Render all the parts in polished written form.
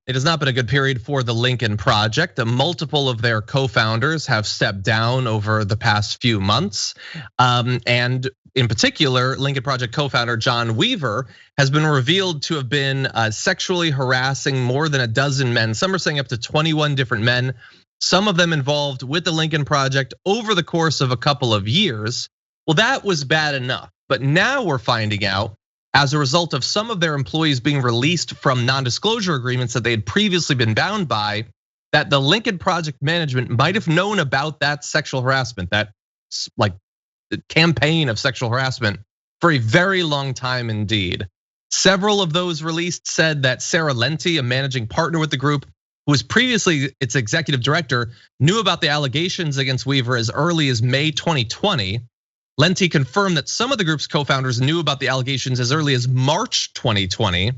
it has not been a good period for the Lincoln Project. Multiple of their co-founders have stepped down over the past few months. And in particular, Lincoln Project co-founder John Weaver has been revealed to have been sexually harassing more than a dozen men. Some are saying up to 21 different men, some of them involved with the Lincoln Project over the course of a couple of years. Well, that was bad enough. But now we're finding out, as a result of some of their employees being released from non-disclosure agreements that they had previously been bound by, that the Lincoln Project management might have known about that sexual harassment, that like campaign of sexual harassment for a very long time indeed. Several of those released said that Sarah Lenti, a managing partner with the group, who was previously its executive director, knew about the allegations against Weaver as early as May 2020. Lenti confirmed that some of the group's co-founders knew about the allegations as early as March 2020.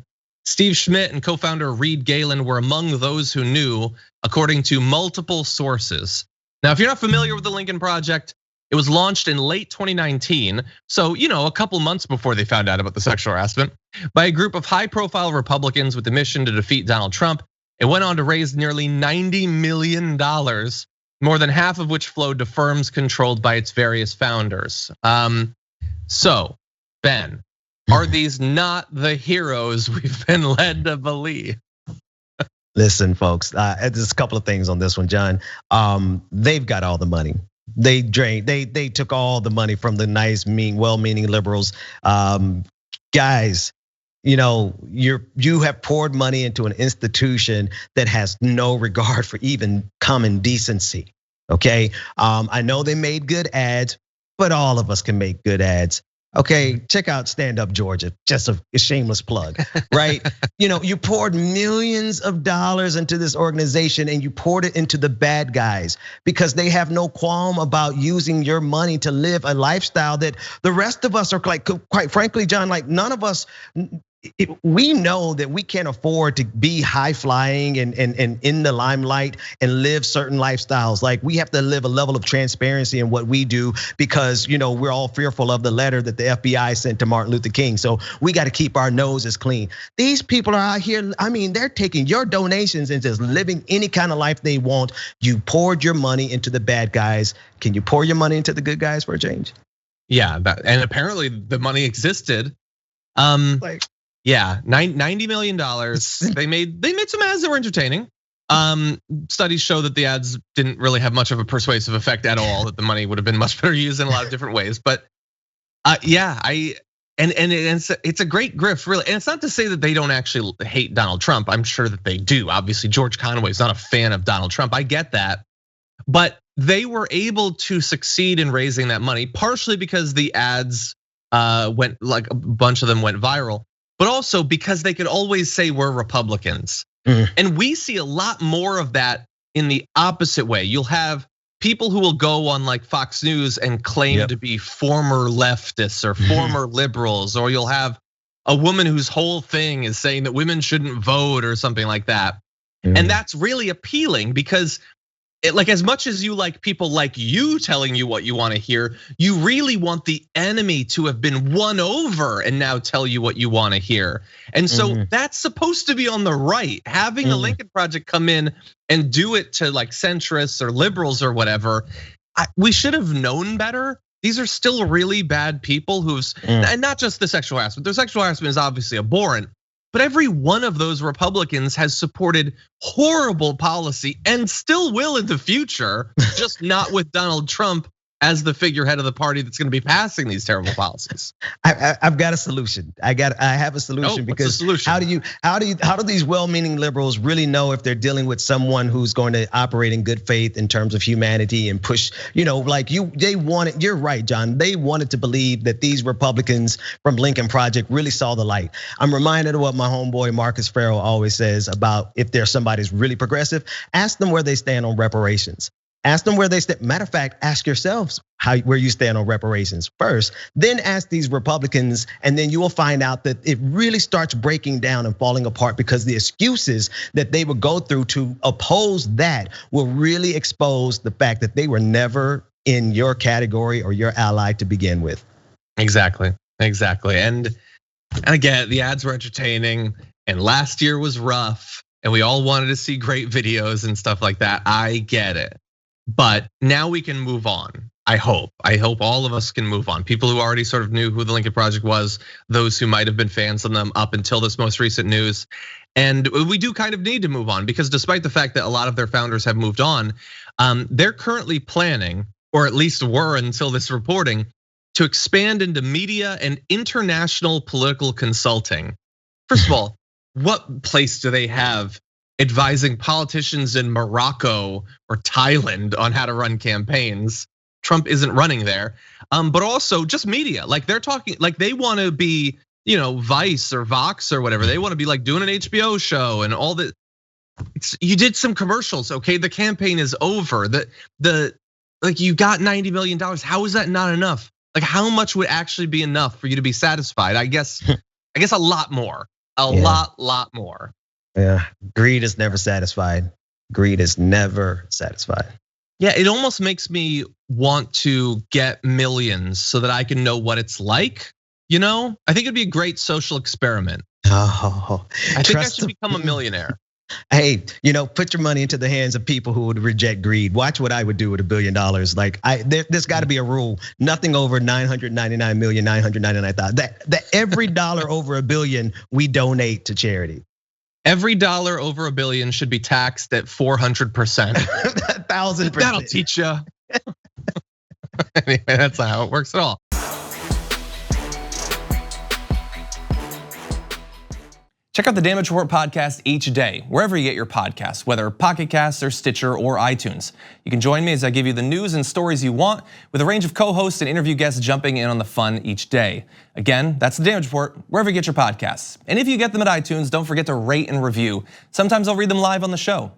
Steve Schmidt and co-founder Reed Galen were among those who knew, according to multiple sources. Now, if you're not familiar with the Lincoln Project, it was launched in late 2019, so a couple months before they found out about the sexual harassment, by a group of high-profile Republicans with the mission to defeat Donald Trump. It went on to raise nearly $90 million, more than half of which flowed to firms controlled by its various founders. So, Ben, are these not the heroes we've been led to believe? Listen, folks, there's a couple of things on this one, John. They've got all the money. They took all the money from the nice, well-meaning liberals. Guys, you have poured money into an institution that has no regard for even common decency. Okay, I know they made good ads, but all of us can make good ads. Okay, check out Stand Up Georgia, just a shameless plug, right? You poured millions of dollars into this organization and you poured it into the bad guys because they have no qualm about using your money to live a lifestyle that the rest of us are like, quite frankly, John, like none of us, we know that we can't afford to be high flying and in the limelight and live certain lifestyles. Like we have to live a level of transparency in what we do because we're all fearful of the letter that the FBI sent to Martin Luther King. So we got to keep our noses clean. These people are out here, they're taking your donations and just living any kind of life they want. You poured your money into the bad guys. Can you pour your money into the good guys for a change? Yeah, and apparently the money existed. Yeah, $90 million. They made some ads that were entertaining. Studies show that the ads didn't really have much of a persuasive effect at all. That the money would have been much better used in a lot of different ways. But yeah, it's a great grift, really. And it's not to say that they don't actually hate Donald Trump. I'm sure that they do. Obviously, George Conway is not a fan of Donald Trump. I get that, but they were able to succeed in raising that money partially because the ads went, like a bunch of them went viral. But also because they could always say we're Republicans. And we see a lot more of that in the opposite way. You'll have people who will go on like Fox News and claim to be former leftists or former liberals, or you'll have a woman whose whole thing is saying that women shouldn't vote or something like that. And that's really appealing because like as much as you like people like you telling you what you want to hear, you really want the enemy to have been won over and now tell you what you want to hear. And so that's supposed to be on the right. Having the Lincoln Project come in and do it to like centrists or liberals or whatever, we should have known better. These are still really bad people and not just the sexual harassment. The sexual harassment is obviously abhorrent. But every one of those Republicans has supported horrible policy and still will in the future, just not with Donald Trump as the figurehead of the party that's going to be passing these terrible policies. I've got a solution. I have a solution because how do these well-meaning liberals really know if they're dealing with someone who's going to operate in good faith in terms of humanity and push, they wanted, you're right, John. They wanted to believe that these Republicans from Lincoln Project really saw the light. I'm reminded of what my homeboy Marcus Farrell always says about if there's somebody's really progressive, ask them where they stand on reparations. Ask them where they stand. Matter of fact, ask yourselves where you stand on reparations first. Then ask these Republicans, and then you will find out that it really starts breaking down and falling apart because the excuses that they would go through to oppose that will really expose the fact that they were never in your category or your ally to begin with. Exactly. And again, the ads were entertaining, and last year was rough. and we all wanted to see great videos and stuff like that. I get it. But now we can move on. I hope all of us can move on. People who already sort of knew who the Lincoln Project was, those who might have been fans of them up until this most recent news. And we do kind of need to move on, because despite the fact that a lot of their founders have moved on, they're currently planning, or at least were until this reporting, to expand into media and international political consulting. First of all, what place do they have advising politicians in Morocco or Thailand on how to run campaigns? Trump isn't running there, but also just media. Like they're talking, like they want to be, Vice or Vox or whatever. They want to be like doing an HBO show and all that. You did some commercials, okay? The campaign is over. Like you got $90 million. How is that not enough? Like how much would actually be enough for you to be satisfied? I guess a lot more, a lot more. Yeah, greed is never satisfied. Greed is never satisfied. Yeah, it almost makes me want to get millions so that I can know what it's like. I think it'd be a great social experiment. Oh, I think I should become a millionaire. Hey, put your money into the hands of people who would reject greed. Watch what I would do with $1 billion. Like there's got to be a rule. Nothing over 999,999,000. That every dollar over $1 billion we donate to charity. Every dollar over $1 billion should be taxed at 400%. 1,000%. That'll teach you. Anyway, that's not how it works at all. Check out the Damage Report podcast each day, wherever you get your podcasts, whether Pocket Casts or Stitcher or iTunes. You can join me as I give you the news and stories you want, with a range of co-hosts and interview guests jumping in on the fun each day. Again, that's the Damage Report, wherever you get your podcasts. And if you get them at iTunes, don't forget to rate and review. Sometimes I'll read them live on the show.